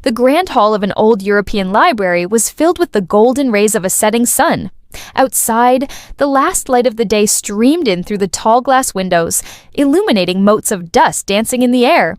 The grand hall of an old European library was filled with the golden rays of a setting sun. Outside, the last light of the day streamed in through the tall glass windows, illuminating motes of dust dancing in the air.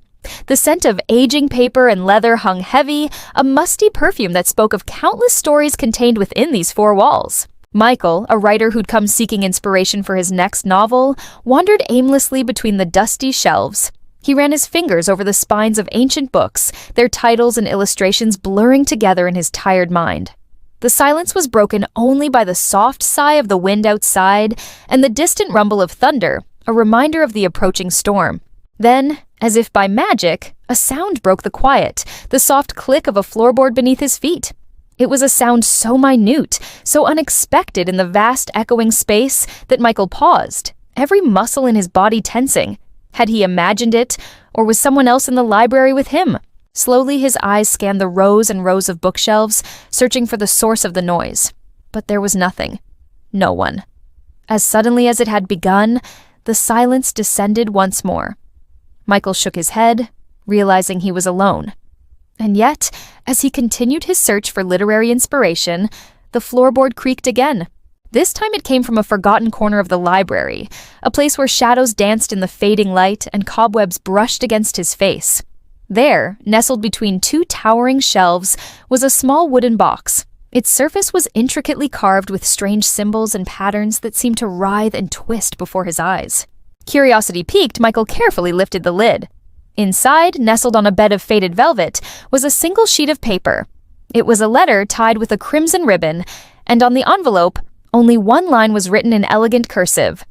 The scent of aging paper and leather hung heavy, a musty perfume that spoke of countless stories contained within these four walls. Michael, a writer who'd come seeking inspiration for his next novel, wandered aimlessly between the dusty shelves. He ran his fingers over the spines of ancient books, their titles and illustrations blurring together in his tired mind. The silence was broken only by the soft sigh of the wind outside and the distant rumble of thunder, a reminder of the approaching storm. Then, as if by magic, a sound broke the quiet, the soft click of a floorboard beneath his feet. It was a sound so minute, so unexpected in the vast echoing space that Michael paused, every muscle in his body tensing. Had he imagined it, or was someone else in the library with him? Slowly his eyes scanned the rows and rows of bookshelves, searching for the source of the noise. But there was nothing. No one. As suddenly as it had begun, the silence descended once more. Michael shook his head, realizing he was alone. And yet, as he continued his search for literary inspiration, the floorboard creaked again. This time it came from a forgotten corner of the library, a place where shadows danced in the fading light and cobwebs brushed against his face. There, nestled between two towering shelves, was a small wooden box. Its surface was intricately carved with strange symbols and patterns that seemed to writhe and twist before his eyes. Curiosity piqued, Michael carefully lifted the lid. Inside, nestled on a bed of faded velvet, was a single sheet of paper. It was a letter tied with a crimson ribbon, and on the envelope, only one line was written in elegant cursive.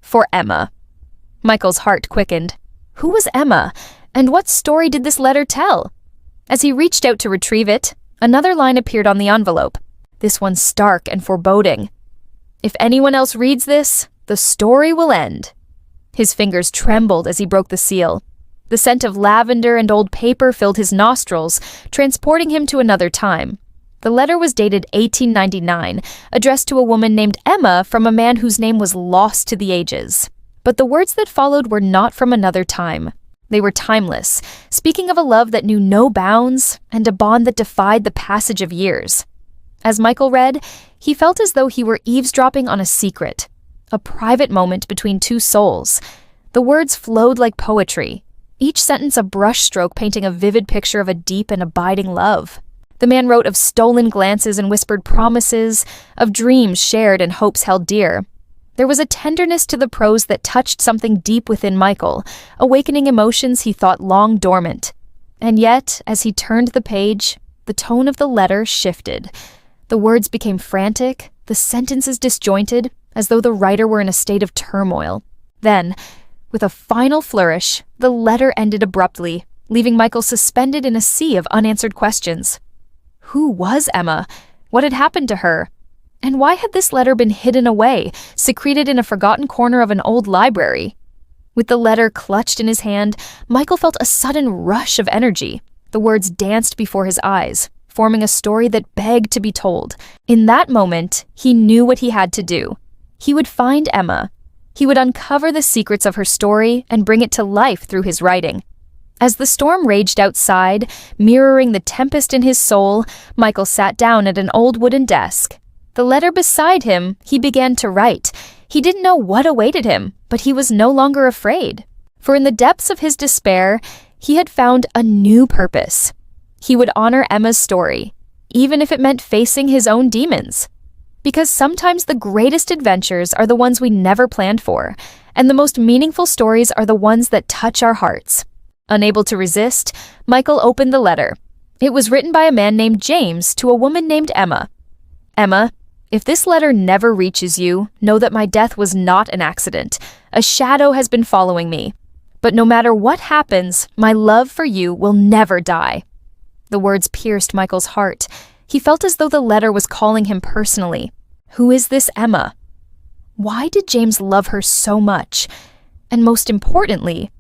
For Emma. Michael's heart quickened. Who was Emma, and what story did this letter tell? As he reached out to retrieve it, another line appeared on the envelope, this one stark and foreboding. If anyone else reads this, the story will end. His fingers trembled as he broke the seal. The scent of lavender and old paper filled his nostrils, transporting him to another time. The letter was dated 1899, addressed to a woman named Emma from a man whose name was lost to the ages. But the words that followed were not from another time. They were timeless, speaking of a love that knew no bounds and a bond that defied the passage of years. As Michael read, he felt as though he were eavesdropping on a secret, a private moment between two souls. The words flowed like poetry, each sentence a brushstroke painting a vivid picture of a deep and abiding love. The man wrote of stolen glances and whispered promises, of dreams shared and hopes held dear. There was a tenderness to the prose that touched something deep within Michael, awakening emotions he thought long dormant. And yet, as he turned the page, the tone of the letter shifted. The words became frantic, the sentences disjointed, as though the writer were in a state of turmoil. Then, with a final flourish, the letter ended abruptly, leaving Michael suspended in a sea of unanswered questions. Who was Emma? What had happened to her? And why had this letter been hidden away, secreted in a forgotten corner of an old library? With the letter clutched in his hand, Michael felt a sudden rush of energy. The words danced before his eyes, forming a story that begged to be told. In that moment, he knew what he had to do. He would find Emma. He would uncover the secrets of her story and bring it to life through his writing. As the storm raged outside, mirroring the tempest in his soul, Michael sat down at an old wooden desk. The letter beside him, he began to write. He didn't know what awaited him, but he was no longer afraid. For in the depths of his despair, he had found a new purpose. He would honor Emma's story, even if it meant facing his own demons. Because sometimes the greatest adventures are the ones we never planned for, and the most meaningful stories are the ones that touch our hearts. Unable to resist, Michael opened the letter. It was written by a man named James to a woman named Emma. Emma, if this letter never reaches you, know that my death was not an accident. A shadow has been following me. But no matter what happens, my love for you will never die. The words pierced Michael's heart. He felt as though the letter was calling him personally. Who is this Emma? Why did James love her so much? And most importantly,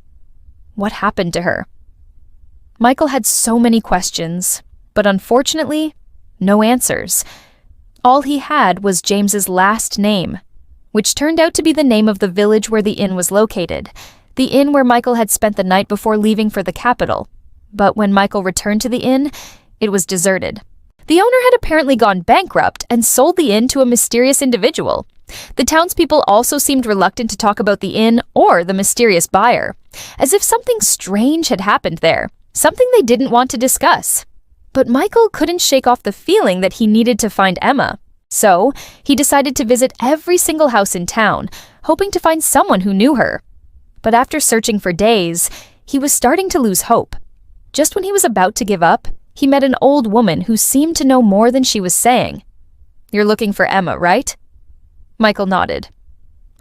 what happened to her? Michael had so many questions, but unfortunately, no answers. All he had was James's last name, which turned out to be the name of the village where the inn was located, the inn where Michael had spent the night before leaving for the capital. But when Michael returned to the inn, it was deserted. The owner had apparently gone bankrupt and sold the inn to a mysterious individual. The townspeople also seemed reluctant to talk about the inn or the mysterious buyer, as if something strange had happened there, something they didn't want to discuss. But Michael couldn't shake off the feeling that he needed to find Emma. So, he decided to visit every single house in town, hoping to find someone who knew her. But after searching for days, he was starting to lose hope. Just when he was about to give up, he met an old woman who seemed to know more than she was saying. "You're looking for Emma, right?" Michael nodded.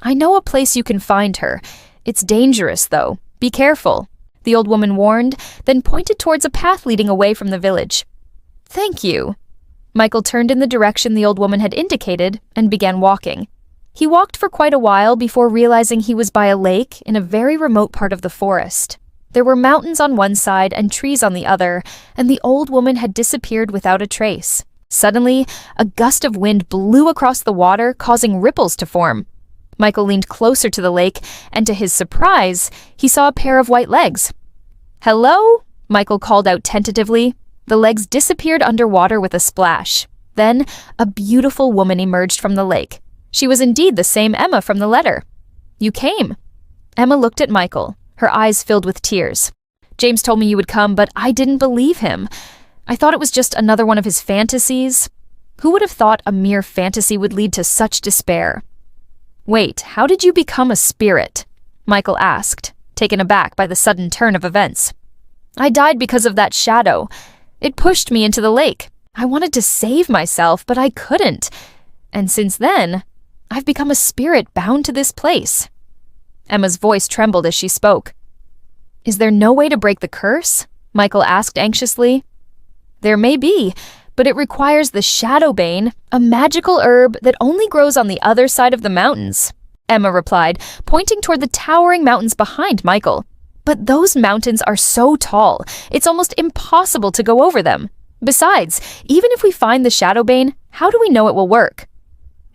"I know a place you can find her. It's dangerous, though. Be careful," the old woman warned, then pointed towards a path leading away from the village. "Thank you." Michael turned in the direction the old woman had indicated and began walking. He walked for quite a while before realizing he was by a lake in a very remote part of the forest. There were mountains on one side and trees on the other, and the old woman had disappeared without a trace. Suddenly, a gust of wind blew across the water, causing ripples to form. Michael leaned closer to the lake, and to his surprise, he saw a pair of white legs. "Hello?" Michael called out tentatively. The legs disappeared underwater with a splash. Then, a beautiful woman emerged from the lake. She was indeed the same Emma from the letter. "You came." Emma looked at Michael, her eyes filled with tears. "James told me you would come, but I didn't believe him. I thought it was just another one of his fantasies. Who would have thought a mere fantasy would lead to such despair?" "Wait, how did you become a spirit?" Michael asked, taken aback by the sudden turn of events. "I died because of that shadow. It pushed me into the lake. I wanted to save myself, but I couldn't. And since then, I've become a spirit bound to this place." Emma's voice trembled as she spoke. "Is there no way to break the curse?" Michael asked anxiously. "There may be, but it requires the Shadowbane, a magical herb that only grows on the other side of the mountains," Emma replied, pointing toward the towering mountains behind Michael. "But those mountains are so tall, it's almost impossible to go over them. Besides, even if we find the Shadowbane, how do we know it will work?"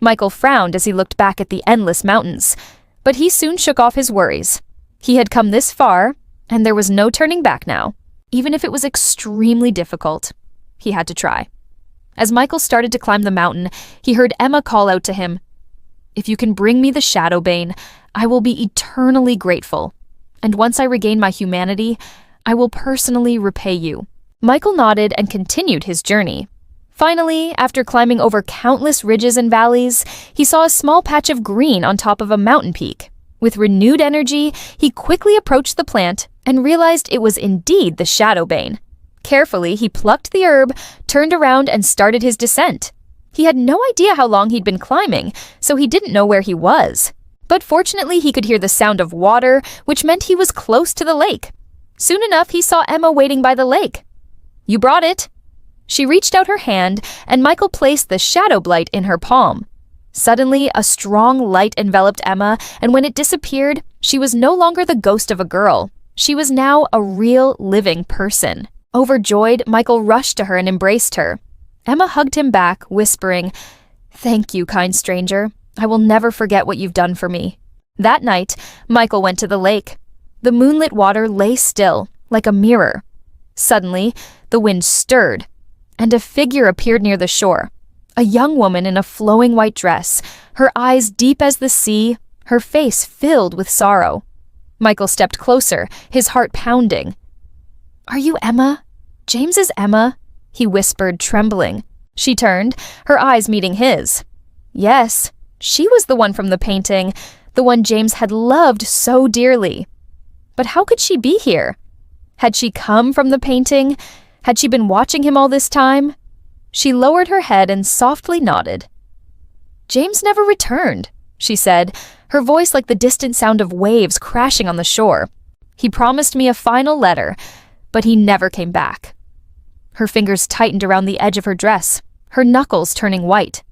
Michael frowned as he looked back at the endless mountains, but he soon shook off his worries. He had come this far, and there was no turning back now. Even if it was extremely difficult, he had to try. As Michael started to climb the mountain, he heard Emma call out to him, "If you can bring me the Shadowbane, I will be eternally grateful. And once I regain my humanity, I will personally repay you." Michael nodded and continued his journey. Finally, after climbing over countless ridges and valleys, he saw a small patch of green on top of a mountain peak. With renewed energy, he quickly approached the plant and realized it was indeed the Shadowbane. Carefully, he plucked the herb, turned around, and started his descent. He had no idea how long he'd been climbing, so he didn't know where he was. But fortunately, he could hear the sound of water, which meant he was close to the lake. Soon enough, he saw Emma waiting by the lake. "You brought it." She reached out her hand, and Michael placed the Shadow Blight in her palm. Suddenly, a strong light enveloped Emma, and when it disappeared, she was no longer the ghost of a girl. She was now a real, living person. Overjoyed, Michael rushed to her and embraced her. Emma hugged him back, whispering, "Thank you, kind stranger. I will never forget what you've done for me." That night, Michael went to the lake. The moonlit water lay still, like a mirror. Suddenly, the wind stirred, and a figure appeared near the shore. A young woman in a flowing white dress, her eyes deep as the sea, her face filled with sorrow. Michael stepped closer, his heart pounding. "Are you Emma? James is Emma?" he whispered, trembling. She turned, her eyes meeting his. Yes, she was the one from the painting, the one James had loved so dearly. But how could she be here? Had she come from the painting? Had she been watching him all this time? She lowered her head and softly nodded. "James never returned," she said, her voice like the distant sound of waves crashing on the shore. "He promised me a final letter, but he never came back." Her fingers tightened around the edge of her dress, her knuckles turning white.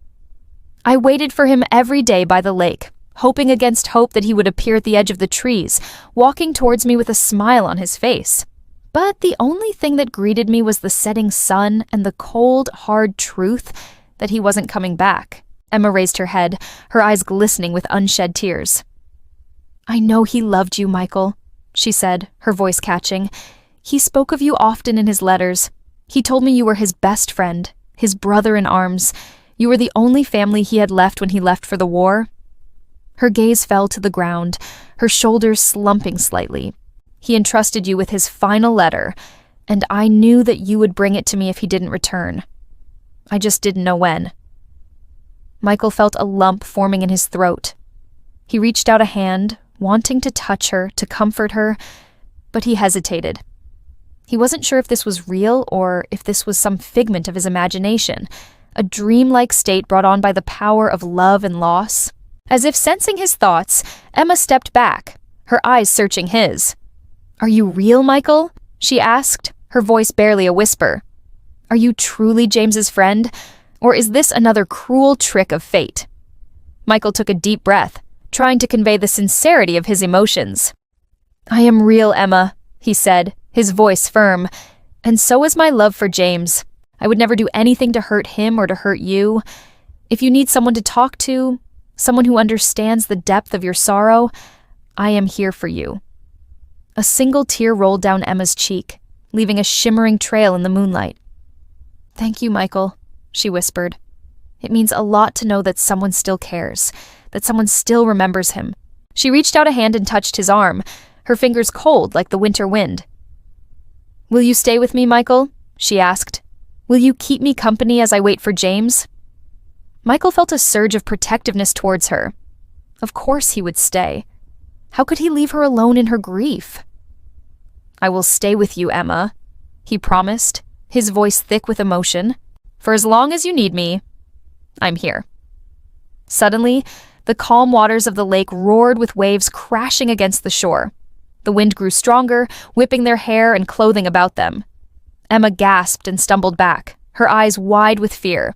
"I waited for him every day by the lake, hoping against hope that he would appear at the edge of the trees, walking towards me with a smile on his face. But the only thing that greeted me was the setting sun and the cold, hard truth that he wasn't coming back." Emma raised her head, her eyes glistening with unshed tears. "I know he loved you, Michael," she said, her voice catching. He spoke of you often in his letters. He told me you were his best friend, his brother in arms. You were the only family he had left when he left for the war." Her gaze fell to the ground, her shoulders slumping slightly. "He entrusted you with his final letter, and I knew that you would bring it to me if he didn't return. I just didn't know when." Michael felt a lump forming in his throat. He reached out a hand, wanting to touch her, to comfort her, but he hesitated. He wasn't sure if this was real or if this was some figment of his imagination, a dreamlike state brought on by the power of love and loss. As if sensing his thoughts, Emma stepped back, her eyes searching his. "Are you real, Michael?" she asked, her voice barely a whisper. "Are you truly James's friend, or is this another cruel trick of fate?" Michael took a deep breath, trying to convey the sincerity of his emotions. "I am real, Emma," he said, his voice firm, "and so is my love for James. I would never do anything to hurt him or to hurt you. If you need someone to talk to, someone who understands the depth of your sorrow, I am here for you." A single tear rolled down Emma's cheek, leaving a shimmering trail in the moonlight. "Thank you, Michael," she whispered. "It means a lot to know that someone still cares, that someone still remembers him." She reached out a hand and touched his arm, her fingers cold like the winter wind. "Will you stay with me, Michael?" she asked. "Will you keep me company as I wait for James?" Michael felt a surge of protectiveness towards her. Of course he would stay. How could he leave her alone in her grief? "I will stay with you, Emma," he promised, his voice thick with emotion. "For as long as you need me, I'm here." Suddenly, the calm waters of the lake roared with waves crashing against the shore. The wind grew stronger, whipping their hair and clothing about them. Emma gasped and stumbled back, her eyes wide with fear.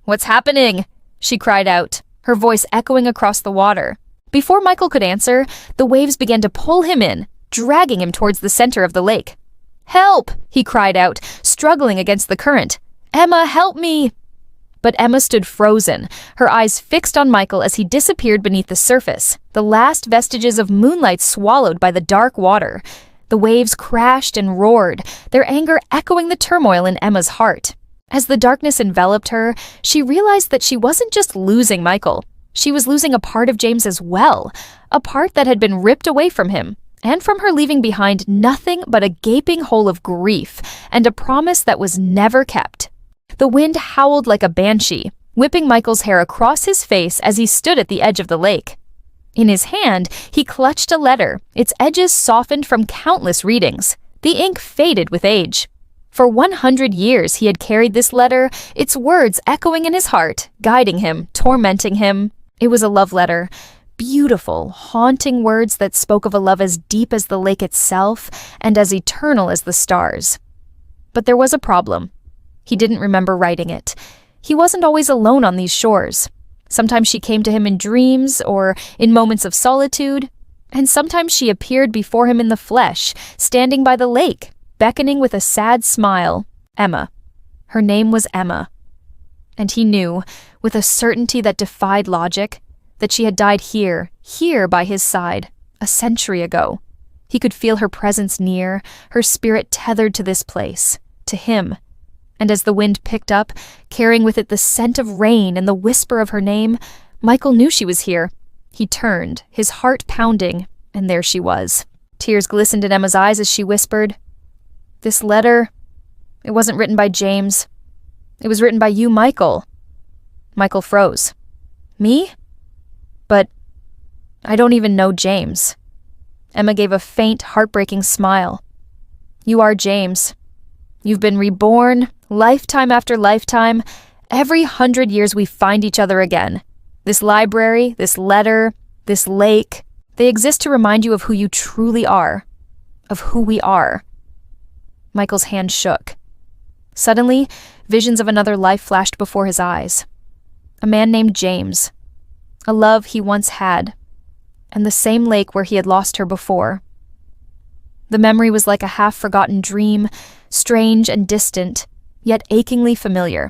"What's happening?" she cried out, her voice echoing across the water. Before Michael could answer, the waves began to pull him in, dragging him towards the center of the lake. "Help!" he cried out, struggling against the current. "Emma, help me!" But Emma stood frozen, her eyes fixed on Michael as he disappeared beneath the surface, the last vestiges of moonlight swallowed by the dark water. The waves crashed and roared, their anger echoing the turmoil in Emma's heart. As the darkness enveloped her, she realized that she wasn't just losing Michael. She was losing a part of James as well, a part that had been ripped away from him, and from her leaving behind nothing but a gaping hole of grief and a promise that was never kept. The wind howled like a banshee, whipping Michael's hair across his face as he stood at the edge of the lake. In his hand, he clutched a letter, its edges softened from countless readings. The ink faded with age. For 100 years he had carried this letter, its words echoing in his heart, guiding him, tormenting him. It was a love letter. Beautiful, haunting words that spoke of a love as deep as the lake itself and as eternal as the stars. But there was a problem. He didn't remember writing it. He wasn't always alone on these shores. Sometimes she came to him in dreams or in moments of solitude, and sometimes she appeared before him in the flesh, standing by the lake, beckoning with a sad smile. Emma. Her name was Emma. And he knew, with a certainty that defied logic, that she had died here by his side, a century ago. He could feel her presence near, her spirit tethered to this place, to him. And as the wind picked up, carrying with it the scent of rain and the whisper of her name, Michael knew she was here. He turned, his heart pounding, and there she was. Tears glistened in Emma's eyes as she whispered, "This letter, it wasn't written by James. It was written by you, Michael." Michael froze. "Me? But I don't even know James." Emma gave a faint, heartbreaking smile. "You are James. You've been reborn, lifetime after lifetime. Every 100 years we find each other again. This library, this letter, this lake, they exist to remind you of who you truly are, of who we are." Michael's hand shook. Suddenly, visions of another life flashed before his eyes. A man named James, a love he once had, and the same lake where he had lost her before. The memory was like a half-forgotten dream, strange and distant, yet achingly familiar.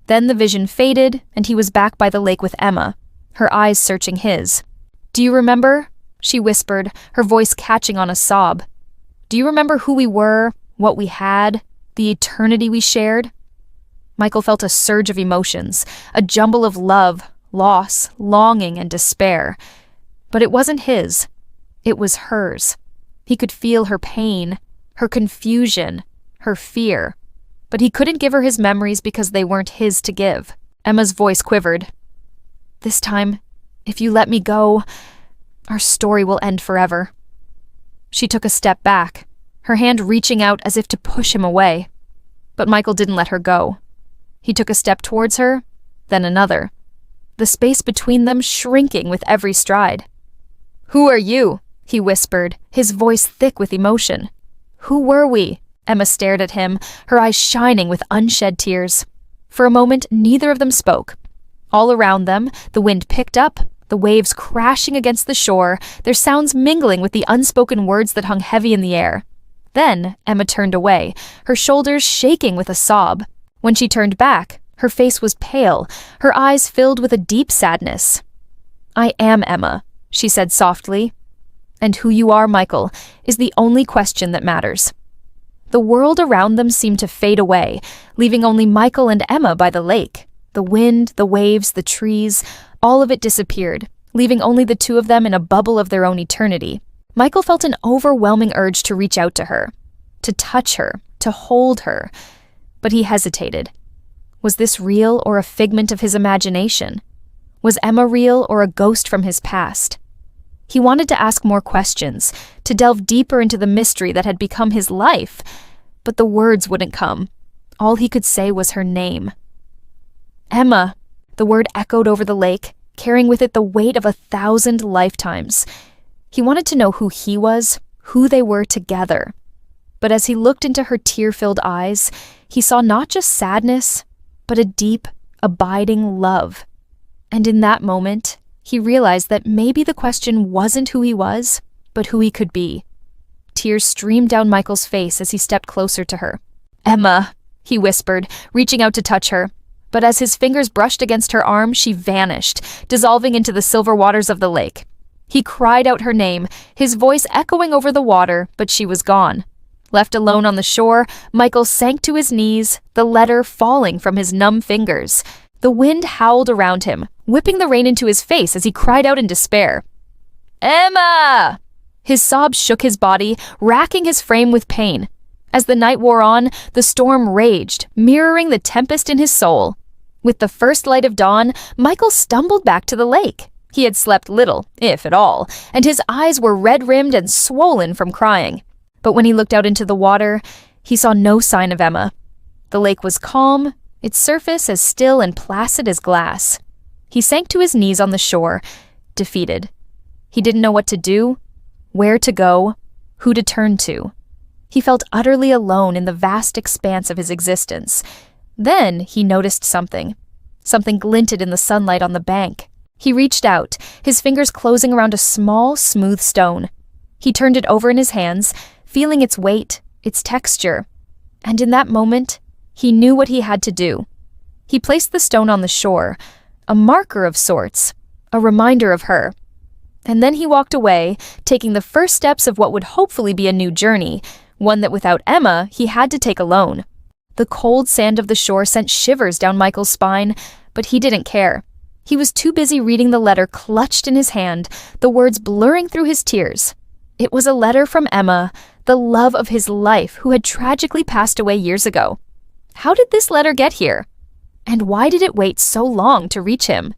Then the vision faded, and he was back by the lake with Emma, her eyes searching his. "Do you remember?" she whispered, her voice catching on a sob. Do you remember who we were, what we had, the eternity we shared? Michael felt a surge of emotions, a jumble of love, loss, longing, and despair. But it wasn't his. It was hers. He could feel her pain, her confusion, her fear. But he couldn't give her his memories because they weren't his to give. Emma's voice quivered. This time, if you let me go, our story will end forever. She took a step back, her hand reaching out as if to push him away. But Michael didn't let her go. He took a step towards her, then another, the space between them shrinking with every stride. Who are you? He whispered, his voice thick with emotion. Who were we? Emma stared at him, her eyes shining with unshed tears. For a moment, neither of them spoke. All around them, the wind picked up, the waves crashing against the shore, their sounds mingling with the unspoken words that hung heavy in the air. Then Emma turned away, her shoulders shaking with a sob. When she turned back, her face was pale, her eyes filled with a deep sadness. I am Emma, she said softly. And who you are, Michael, is the only question that matters. The world around them seemed to fade away, leaving only Michael and Emma by the lake. The wind, the waves, the trees, all of it disappeared, leaving only the two of them in a bubble of their own eternity. Michael felt an overwhelming urge to reach out to her, to touch her, to hold her. But he hesitated. Was this real or a figment of his imagination? Was Emma real or a ghost from his past? He wanted to ask more questions, to delve deeper into the mystery that had become his life, but the words wouldn't come. All he could say was her name. Emma! The word echoed over the lake, carrying with it the weight of 1,000 lifetimes. He wanted to know who he was, who they were together. But as he looked into her tear-filled eyes, he saw not just sadness, but a deep, abiding love. And in that moment, he realized that maybe the question wasn't who he was, but who he could be. Tears streamed down Michael's face as he stepped closer to her. Emma, he whispered, reaching out to touch her. But as his fingers brushed against her arm, she vanished, dissolving into the silver waters of the lake. He cried out her name, his voice echoing over the water, but she was gone. Left alone on the shore, Michael sank to his knees, the letter falling from his numb fingers. The wind howled around him, whipping the rain into his face as he cried out in despair. Emma! His sobs shook his body, racking his frame with pain. As the night wore on, the storm raged, mirroring the tempest in his soul. With the first light of dawn, Michael stumbled back to the lake. He had slept little, if at all, and his eyes were red-rimmed and swollen from crying. But when he looked out into the water, he saw no sign of Emma. The lake was calm, its surface as still and placid as glass. He sank to his knees on the shore, defeated. He didn't know what to do, where to go, who to turn to. He felt utterly alone in the vast expanse of his existence. Then he noticed something. Something glinted in the sunlight on the bank. He reached out, his fingers closing around a small, smooth stone. He turned it over in his hands, feeling its weight, its texture. And in that moment, he knew what he had to do. He placed the stone on the shore, a marker of sorts, a reminder of her. And then he walked away, taking the first steps of what would hopefully be a new journey, one that without Emma, he had to take alone. The cold sand of the shore sent shivers down Michael's spine, but he didn't care. He was too busy reading the letter clutched in his hand, the words blurring through his tears. It was a letter from Emma, the love of his life, who had tragically passed away years ago. How did this letter get here? And why did it wait so long to reach him?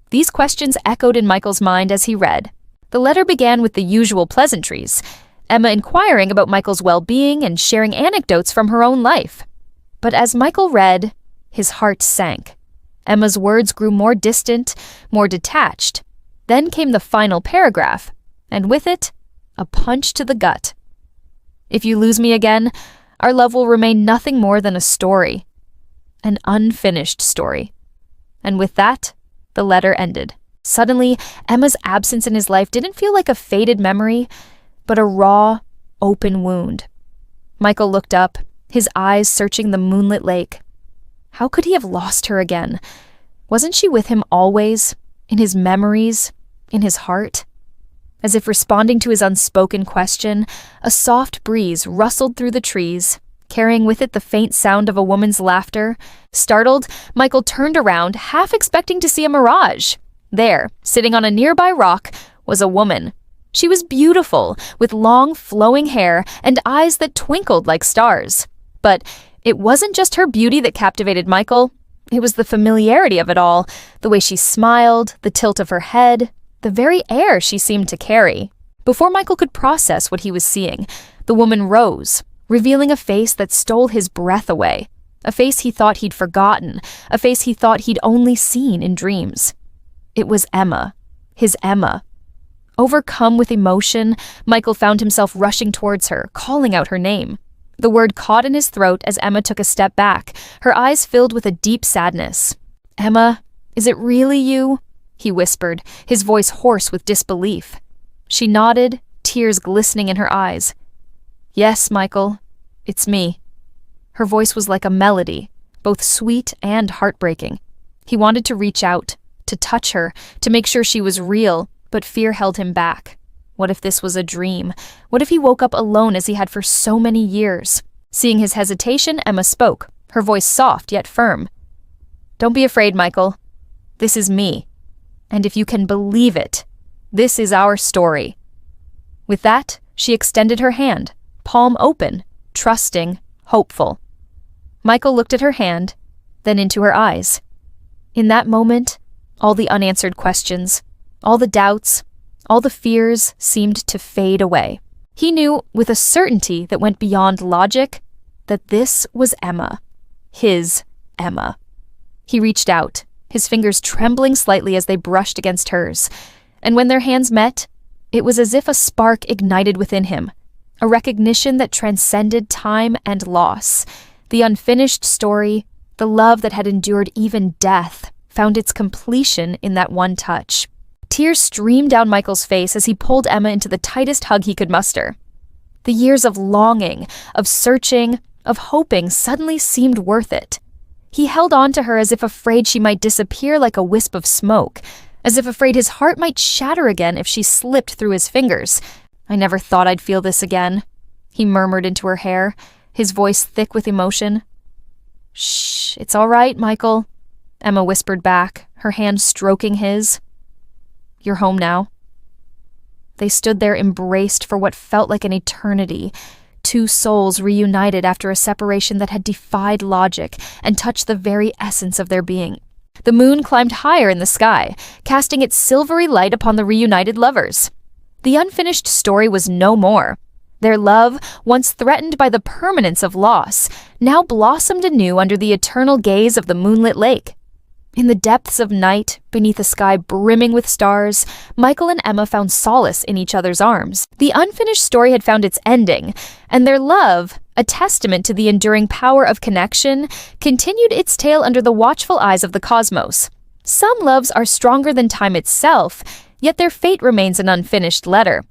These questions echoed in Michael's mind as he read. The letter began with the usual pleasantries, Emma inquiring about Michael's well-being and sharing anecdotes from her own life. But as Michael read, his heart sank. Emma's words grew more distant, more detached. Then came the final paragraph, and with it, a punch to the gut. If you lose me again, our love will remain nothing more than a story. An unfinished story. And with that, the letter ended. Suddenly, Emma's absence in his life didn't feel like a faded memory, but a raw, open wound. Michael looked up, his eyes searching the moonlit lake. How could he have lost her again? Wasn't she with him always, in his memories, in his heart? As if responding to his unspoken question, a soft breeze rustled through the trees, carrying with it the faint sound of a woman's laughter. Startled, Michael turned around, half expecting to see a mirage. There, sitting on a nearby rock, was a woman. She was beautiful, with long, flowing hair and eyes that twinkled like stars. But it wasn't just her beauty that captivated Michael. It was the familiarity of it all, the way she smiled, the tilt of her head, the very air she seemed to carry. Before Michael could process what he was seeing, the woman rose, revealing a face that stole his breath away, a face he thought he'd forgotten, a face he thought he'd only seen in dreams. It was Emma, his Emma. Overcome with emotion, Michael found himself rushing towards her, calling out her name. The word caught in his throat as Emma took a step back, her eyes filled with a deep sadness. "Emma, is it really you?" he whispered, his voice hoarse with disbelief. She nodded, tears glistening in her eyes. "Yes, Michael, it's me." Her voice was like a melody, both sweet and heartbreaking. He wanted to reach out, to touch her, to make sure she was real, but fear held him back. What if this was a dream? What if he woke up alone as he had for so many years? Seeing his hesitation, Emma spoke, her voice soft yet firm. "Don't be afraid, Michael. This is me. And if you can believe it, this is our story." With that, she extended her hand, palm open, trusting, hopeful. Michael looked at her hand, then into her eyes. In that moment, all the unanswered questions, all the doubts, all the fears seemed to fade away. He knew, with a certainty that went beyond logic, that this was Emma. His Emma. He reached out, his fingers trembling slightly as they brushed against hers, and when their hands met, it was as if a spark ignited within him, a recognition that transcended time and loss. The unfinished story, the love that had endured even death, found its completion in that one touch. Tears streamed down Michael's face as he pulled Emma into the tightest hug he could muster. The years of longing, of searching, of hoping suddenly seemed worth it. He held on to her as if afraid she might disappear like a wisp of smoke, as if afraid his heart might shatter again if she slipped through his fingers. "I never thought I'd feel this again," he murmured into her hair, his voice thick with emotion. "Shh, it's all right, Michael," Emma whispered back, her hand stroking his. "You're home now." They stood there embraced for what felt like an eternity, two souls reunited after a separation that had defied logic and touched the very essence of their being. The moon climbed higher in the sky, casting its silvery light upon the reunited lovers. The unfinished story was no more. Their love, once threatened by the permanence of loss, now blossomed anew under the eternal gaze of the moonlit lake. In the depths of night, beneath a sky brimming with stars, Michael and Emma found solace in each other's arms. The unfinished story had found its ending, and their love, a testament to the enduring power of connection, continued its tale under the watchful eyes of the cosmos. Some loves are stronger than time itself, yet their fate remains an unfinished letter,